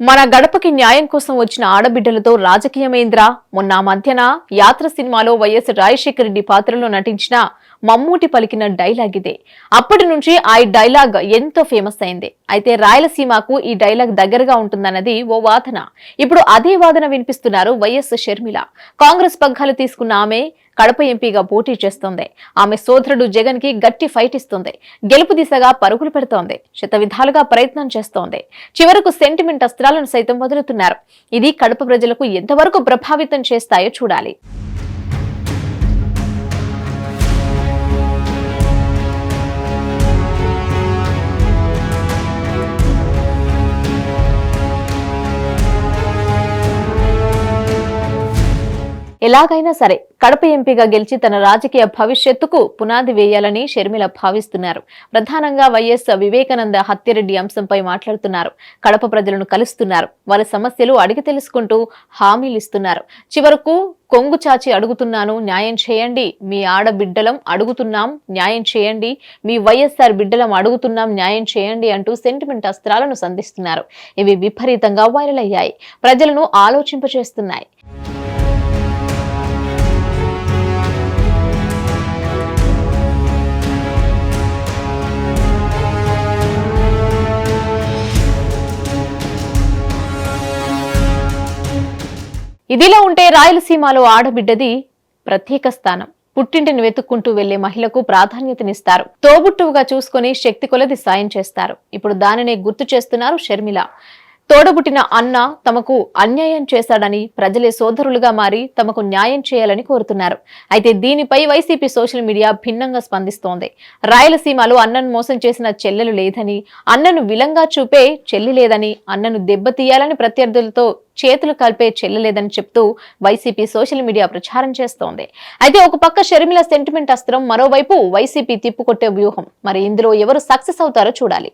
మన గడపకి న్యాయం కోసం వచ్చిన ఆడబిడ్డలతో రాజకీయమేంద్రా మొన్న మధ్యన యాత్ర సినిమాలో వైఎస్ రాజశేఖర రెడ్డి పాత్రలో నటించిన మమ్మూటి పలికిన డైలాగ్ ఇదే. అప్పటి నుంచి ఆ డైలాగ్ ఎంతో ఫేమస్ అయింది. అయితే రాయలసీమకు ఈ డైలాగ్ దగ్గరగా ఉంటుందన్నది ఓ వాదన. ఇప్పుడు అదే వాదన వినిపిస్తున్నారు వైఎస్ షర్మిల. కాంగ్రెస్ పగ్గాలు తీసుకున్న ఆమె కడప ఎంపీగా పోటీ చేస్తోంది. ఆమె సోదరుడు జగన్ కి గట్టి ఫైట్ ఇస్తుంది. గెలుపు దిశగా పరుగులు పెడుతోంది. శతవిధాలుగా ప్రయత్నం చేస్తోంది. చివరకు సెంటిమెంట్ అస్త్రాలను సైతం వదులుతున్నారు. ఇది కడప ప్రజలకు ఎంతవరకు ప్రభావితం చేస్తాయో చూడాలి. ఎలాగైనా సరే కడప ఎంపీగా గెలిచి తన రాజకీయ భవిష్యత్తుకు పునాది వేయాలని షర్మిల భావిస్తున్నారు. ప్రధానంగా వైఎస్ వివేకానంద హత్యారెడ్డి అంశంపై మాట్లాడుతున్నారు. కడప ప్రజలను కలుస్తున్నారు. వారి సమస్యలు అడిగి తెలుసుకుంటూ హామీలు ఇస్తున్నారు. చివరకు కొంగు చాచి అడుగుతున్నాను, న్యాయం చేయండి. మీ ఆడబిడ్డలం అడుగుతున్నాం, న్యాయం చేయండి. మీ వైఎస్ఆర్ బిడ్డలం అడుగుతున్నాం, న్యాయం చేయండి అంటూ సెంటిమెంట్ అస్త్రాలను సంధిస్తున్నారు. ఇవి విపరీతంగా వైరల్ అయ్యాయి. ప్రజలను ఆలోచింపచేస్తున్నాయి. ఇదిలా ఉంటే రాయలసీమలో ఆడబిడ్డది ప్రత్యేక స్థానం. పుట్టింటిని వెతుక్కుంటూ వెళ్లే మహిళకు ప్రాధాన్యతనిస్తారు. తోబుట్టువుగా చూసుకుని శక్తి కొలది సాయం చేస్తారు. ఇప్పుడు దానినే గుర్తు చేస్తున్నారు షర్మిల. తోడబుట్టిన అన్న తమకు అన్యాయం చేశాడని ప్రజలే సోదరులుగా మారి తమకు న్యాయం చేయాలని కోరుతున్నారు. అయితే దీనిపై వైసీపీ సోషల్ మీడియా భిన్నంగా స్పందిస్తోంది. రాయలసీమలో అన్నను మోసం చేసిన చెల్లెలు లేదని, అన్నను విలంగా చూపే చెల్లి లేదని, అన్నను దెబ్బతీయాలని ప్రత్యర్థులతో చేతులు కలిపే చెల్లలేదని చెప్తూ వైసీపీ సోషల్ మీడియా ప్రచారం చేస్తోంది. అయితే ఒక పక్క షర్మిల సెంటిమెంట్ అస్త్రం, మరోవైపు వైసీపీ తిప్పుకొట్టే వ్యూహం. మరి ఇందులో ఎవరు సక్సెస్ అవుతారో చూడాలి.